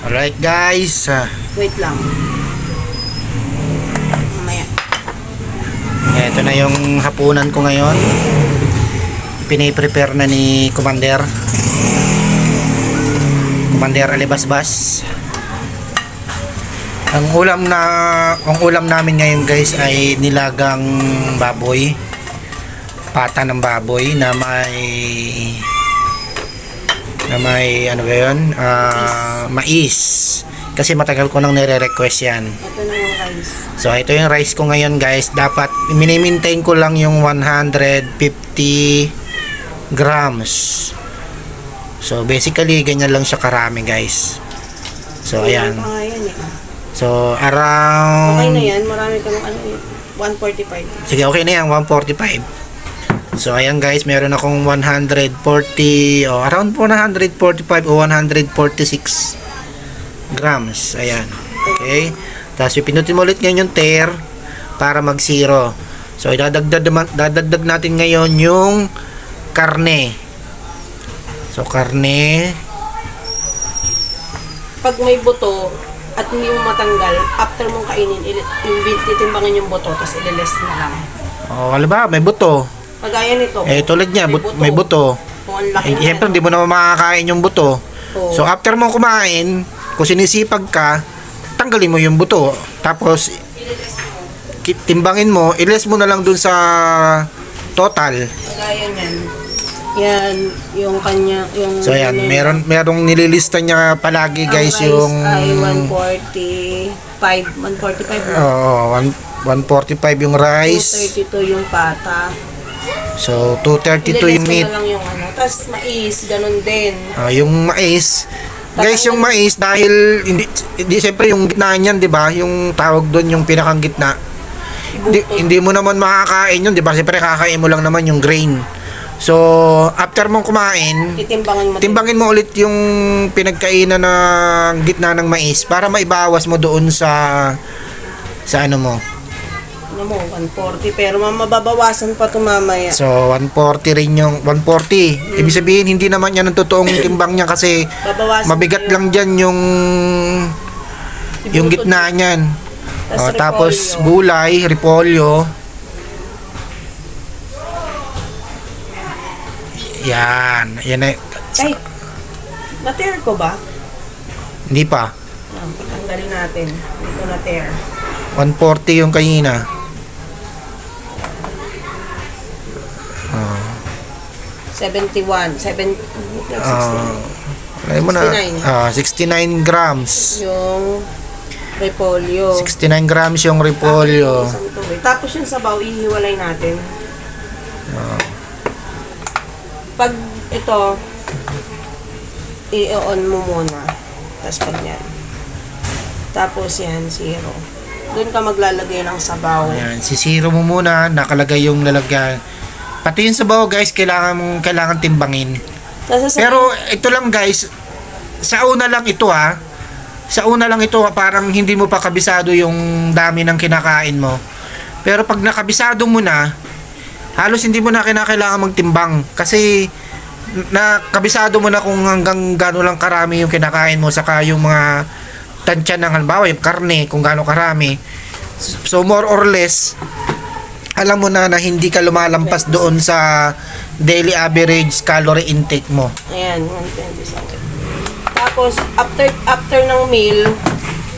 Alright guys, Wait lang. Mamaya. ito na yung hapunan ko ngayon. Piniprepare na ni Commander Alibasbas. Ang ulam namin ngayon guys ay nilagang baboy. Pata ng baboy na may ano ba yun? Mais. Kasi matagal ko nang nire-request yan. Ito na yung rice. So ito yung rice ko ngayon guys. Dapat mini-maintain ko lang yung 150 grams. So basically ganyan lang siya karami guys. So ayan. So around Okay na yan. Marami ka ng 145. Sige, okay na yan, 145. So ayan guys, meron akong 140 around 145 o 146 grams. Ayan. Okay. Tapos pinutin mo ulit ngayon yung tear para mag zero. So dadagdag natin ngayon yung karne. So karne. Pag may buto at hindi mo matanggal, after mong kainin, titimbangin yung buto, tapos ililes na lang. Oh, alam ba, may buto. Kagaya nito. Tulad niya, may buto. Kung ang laki Siyempre, hindi mo naman makakain yung buto. Oo. So, after mo kumain, kung sinisipag ka, tanggalin mo yung buto. Tapos, timbangin mo, iles mo na lang dun sa total. Kagaya niyan. Yan, yung kanya, yung... So, ayan, merong nililista niya palagi guys rice yung... ay 145. Oo, 145 yung rice. 232 yung pata. So, 232 yung Ililes mo meat. na lang yung ano. Tapos mais, ganun din. Yung mais. Guys, yung mais dahil hindi siyempre yung gitna niyan, 'di ba? Yung tawag doon yung pinakang gitna. Hindi mo naman makakain yun, 'di ba? Siyempre kakain mo lang naman yung grain. So, after mong kumain, timbangin mo ulit yung pinagkainan ng gitna ng mais para maibawas mo doon sa ano mo. Ano mo, 140. Pero mababawasan pa ito mamaya. So, 140 rin yung 140. Ibig sabihin, hindi naman yan ang totoong timbang niya kasi Babawasan mabigat yung lang dyan yung gitna niyan. Tapos gulay, repolyo. Yan. Yan na. Ay, na-tear ko ba? Hindi pa. Tanggalin natin. Ito na-tear. 140 yung kanina. 71. 69. Alam mo na. 69 grams. Yung repolyo. 69 grams yung repolyo. Tapos yung sabaw, ihiwalay natin. Pag ito, i-on mo muna. Tapos pag yan. Tapos yan, zero. Doon ka maglalagay ng sabaw. Ayan, sisiro mo muna, nakalagay yung lalagyan. Pati yung sabaw guys, kailangan timbangin. Pero ito lang guys, sa una lang ito parang hindi mo pa kabisado yung dami ng kinakain mo. Pero pag nakabisado mo na, halos hindi mo na kailangan magtimbang kasi nakabisado mo na kung hanggang gaano lang karami yung kinakain mo, saka yung mga tansya ng halimbawa yung karne kung gaano karami. So more or less alam mo na hindi ka lumalampas doon sa daily average calorie intake mo. Ayan, 127. Tapos after ng meal,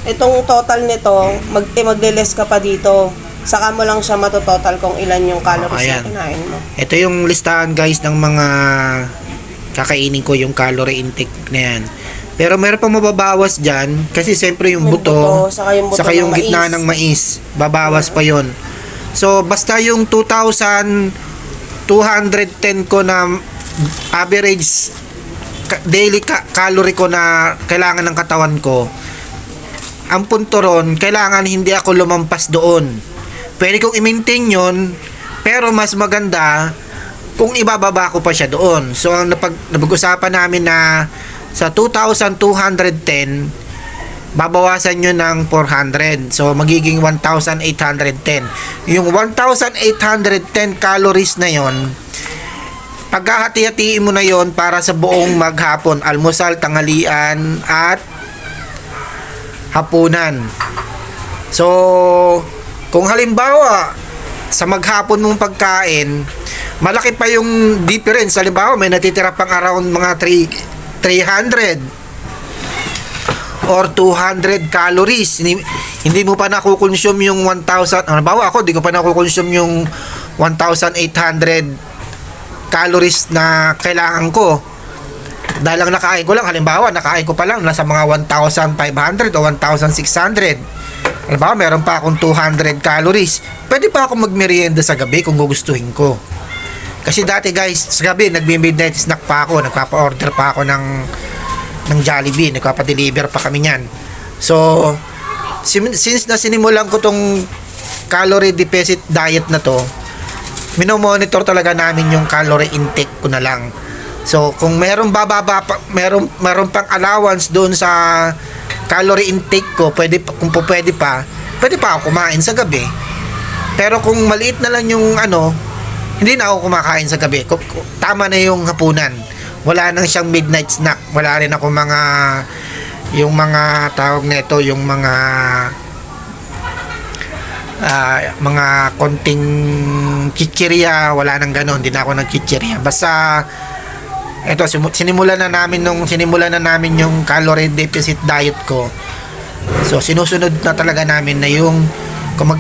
itong total nito, magle-less ka pa dito. Saka mo lang siya matototal kung ilan yung calories na kinain mo. Ito yung listahan guys ng mga kakainin ko, yung calorie intake na yan. Pero meron pang mababawas dyan kasi siyempre yung buto, saka yung gitna ng mais, babawas pa yon. So basta yung 2,210 ko na average daily calorie ko na kailangan ng katawan ko, ang punto ron, kailangan hindi ako lumampas doon. Pwede kong i-maintain yun, pero mas maganda kung ibababa ko pa siya doon. So ang napag-usapan namin na sa 2,210 babawasan nyo ng 400. So magiging 1,810. Yung 1,810 calories na yon, paghahati-hatiin mo na yon para sa buong maghapon, almusal, tanghalian at hapunan. So, kung halimbawa sa maghapon mong pagkain, malaki pa yung difference. Halimbawa, may natitira pang around mga 300 or 200 calories. Hindi mo pa nakukonsume yung 1,000. Halimbawa ako, di ko pa nakukonsume yung 1,800 calories na kailangan ko. Dahil lang nakain ko lang, halimbawa, nakain ko pa lang nasa mga 1,500 o 1,600. Halimbawa, meron pa akong 200 calories. Pwede pa ako magmerienda sa gabi kung gugustuhin ko. Kasi dati guys, sa gabi, nagbi-midnight snack pa ako. Nagpapa-order pa ako ng Jollibee. Nagpapa-deliver pa kami niyan. So, since na sinimulan ko tong calorie deficit diet na to, minomonitor talaga namin yung calorie intake ko na lang. So, kung meron bababa pa, meron pang allowance doon sa calorie intake ko, kung pwede pa ako kumain sa gabi. Pero kung maliit na lang yung hindi na ako kumakain sa gabi. Tama na yung hapunan. Wala nang siyang midnight snack. Wala rin ako yung mga tawag nito, yung mga konting chichirya, wala nang ganon, hindi na ako nag-chichirya. Basta eto, sinimulan na namin yung calorie deficit diet ko. So sinusunod na talaga namin na yung kung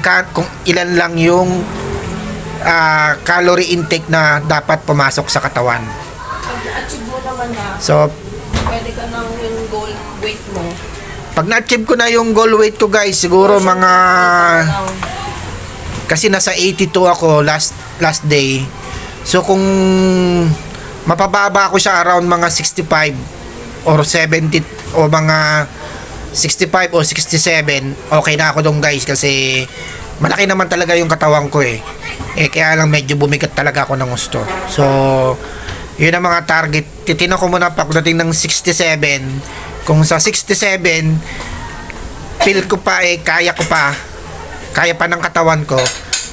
ilan lang yung calorie intake na dapat pumasok sa katawan. Pag-achieve mo naman na, So pwede ka nang yung goal weight mo. pag na-achieve ko na yung goal weight ko guys, siguro mga, kasi nasa 82 ako last day. So kung mapababa ko siya around mga 65 or 70 o mga 65 o 67, okay na ako dong guys, kasi malaki naman talaga yung katawan ko kaya lang medyo bumigat talaga ako ng gusto. So yun ang mga target. Titinan ko muna pagdating ng 67. Kung sa 67 feel ko pa kaya pa ng katawan ko,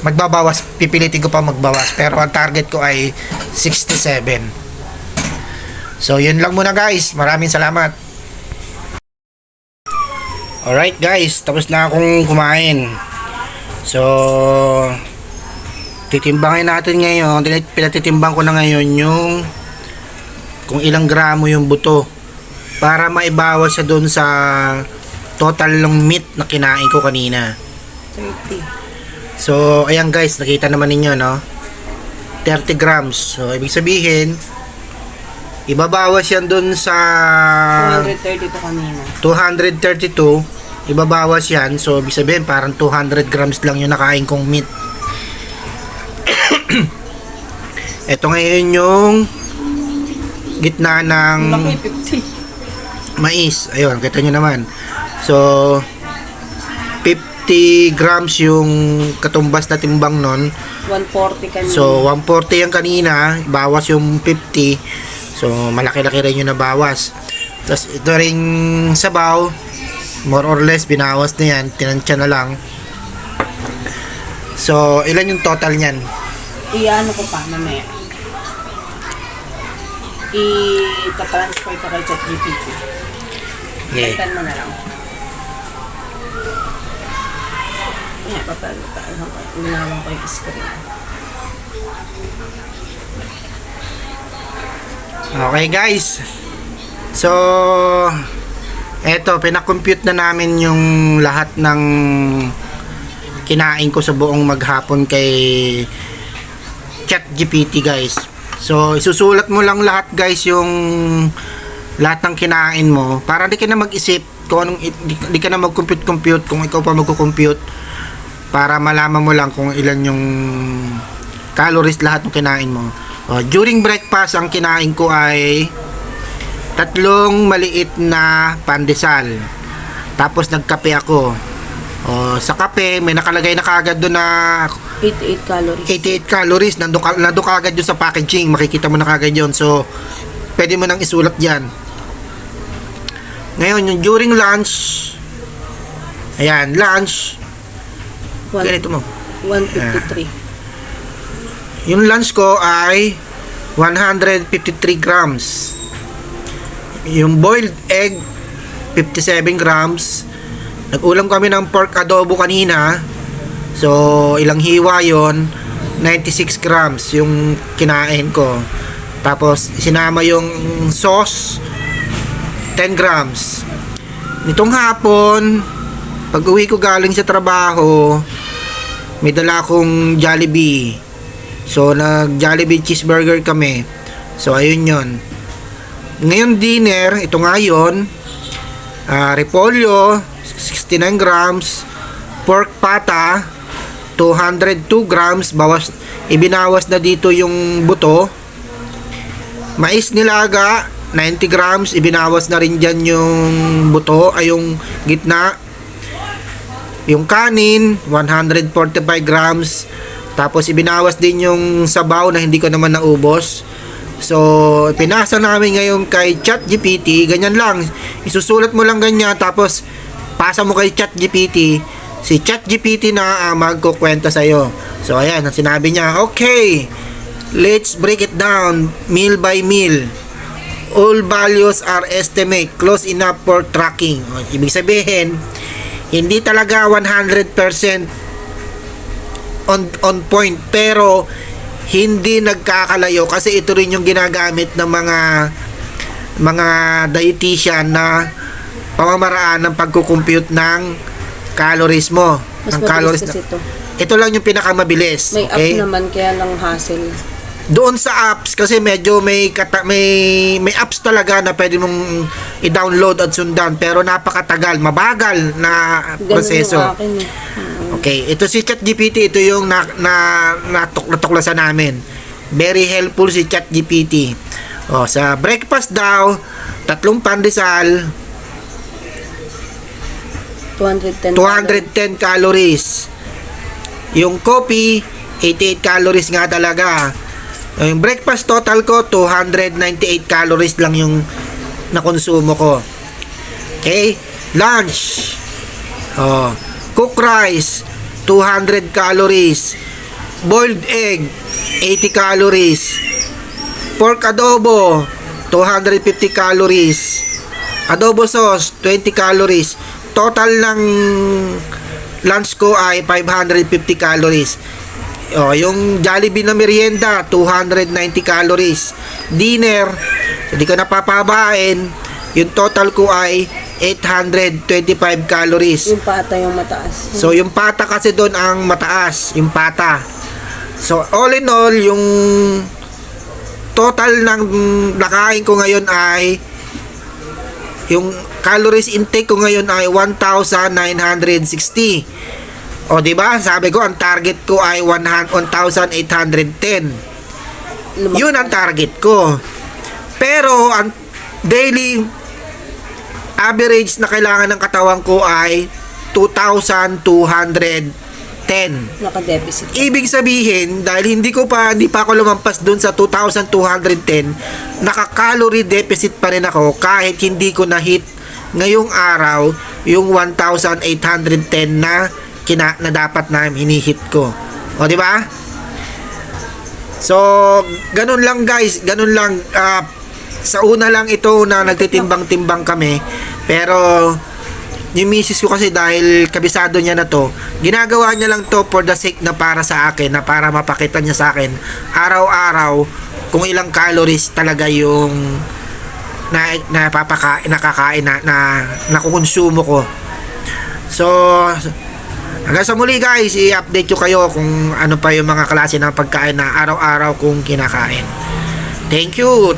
magbabawas, pipilitin ko pa magbawas, pero ang target ko ay 67. So yun lang muna guys, maraming salamat. Alright guys, tapos na akong kumain. So titimbangin natin ngayon, pinatitimbang ko na ngayon yung kung ilang gramo yung buto para maibawas siya doon sa total ng meat na kinain ko kanina. 30. So ayan guys, nakita naman ninyo 30 grams. So ibig sabihin ibabawas yan doon sa 232 kanina. 232, ibabawas yan. So ibig sabihin parang 200 grams lang yung nakain kong meat. Ito ngayon yung gitna ng Laki, 50. mais. Ayun, kita nyo naman. So 50 grams yung katumbas na timbang nun. 140 kanina. So 140 yung kanina, bawas yung 50. So malaki-laki rin yung nabawas. Tapos ito ring sabaw, more or less binawas na yan, tinansya na lang. So ilan yung total niyan? Iano ko pa mamaya. I-transfer ko kay ChatGPT. Yeah. Palitan mo na lang. Ayan, papalitan. Ginawang ko yung screen. Okay guys. So eto, pinakompute na namin yung lahat ng kinain ko sa buong maghapon kay ChatGPT guys. So isusulat mo lang lahat guys, yung lahat ng kinain mo para di ka na mag-isip kung anong, di ka na mag-compute kung ikaw pa magko-compute, para malaman mo lang kung ilan yung calories lahat ng kinain mo. During breakfast, ang kinain ko ay 3 maliit na pandesal. Tapos nagkape ako. Sa kape, may nakalagay na kagad doon na 88 calories. 88 calories. Nandun kagad yun sa packaging. Makikita mo na kagad yun. So, pwede mo nang isulat yan. Ngayon, yung during lunch, ayan, lunch, ganito mo. 153. Yung lunch ko ay 153 grams. Yung boiled egg, 57 grams. Nag-ulam kami ng pork adobo kanina. So, ilang hiwa yon, 96 grams yung kinain ko. Tapos, sinama yung sauce, 10 grams. Nitong hapon, pag uwi ko galing sa trabaho, may dala akong Jollibee. So, nag-Jollibee cheeseburger kami. So, ayun yon. Ngayon dinner, ito nga yun. Repolyo, 69 grams. Pork pata, 202 grams. Ibinawas na dito yung buto. Mais nilaga, 90 grams. Ibinawas na rin dyan yung buto, ay yung gitna. Yung kanin, 145 grams. Tapos ibinawas din yung sabaw na hindi ko naman naubos. So, pinasa namin ngayon kay ChatGPT. Ganyan lang. Isusulat mo lang ganyan. Tapos, pasa mo kay ChatGPT. Si ChatGPT na magkukwenta sa'yo. So, ayan. Ang sinabi niya, okay, let's break it down meal by meal. All values are estimate close enough for tracking. Ibig sabihin, hindi talaga 100% on point, pero hindi nagkakalayo kasi ito rin yung ginagamit ng mga dietitian na pamamaraan ng pagkukompute ng calories mo. Mas Ang calories mabilis kasi ito lang yung pinakamabilis. May Okay? app naman kaya lang hassle. Doon sa apps kasi medyo may apps talaga na pwede mong i-download at sundan, pero napakatagal, mabagal na Ganun proseso. yung akin eh. Okay, ito si ChatGPT, ito yung natuklasan namin. Very helpful si ChatGPT. Sa breakfast daw, 3 pandesal, 210 calories. Yung coffee, 88 calories nga talaga. Yung breakfast total ko, 298 calories lang yung nakonsumo ko. Okay? Lunch. Cooked rice, 200 calories. Boiled egg, 80 calories. Pork adobo, 250 calories. Adobo sauce, 20 calories. Total ng lunch ko ay 550 calories. Yung Jollibee na merienda, 290 calories. Dinner, hindi ko napapabain. Yung total ko ay 825 calories. Yung pata yung mataas. So, yung pata kasi doon ang mataas. Yung pata. So, all in all, yung total ng nakain ko ngayon ay yung calories intake ko ngayon ay 1,960. O, di ba? Sabi ko, ang target ko ay 1,810. Yun ang target ko. Pero, ang daily average na kailangan ng katawan ko ay 2,210. Naka-deficit. Ibig sabihin, dahil hindi pa ako lumampas dun sa 2,210, naka-calorie deficit pa rin ako kahit hindi ko na-hit ngayong araw yung 1,810 na dapat na hinihit ko. O, di ba? So, ganun lang guys, ganun lang. Sa una lang ito na nagtitimbang-timbang kami, pero yung misis ko kasi dahil kabisado niya na to, ginagawa niya lang to for the sake na para sa akin, na para mapakita niya sa akin araw-araw kung ilang calories talaga yung nakakain na nakukonsumo ko. So, hanggang sa muli guys, i-update ko kayo kung ano pa yung mga klase ng pagkain na araw-araw kong kinakain. Thank you.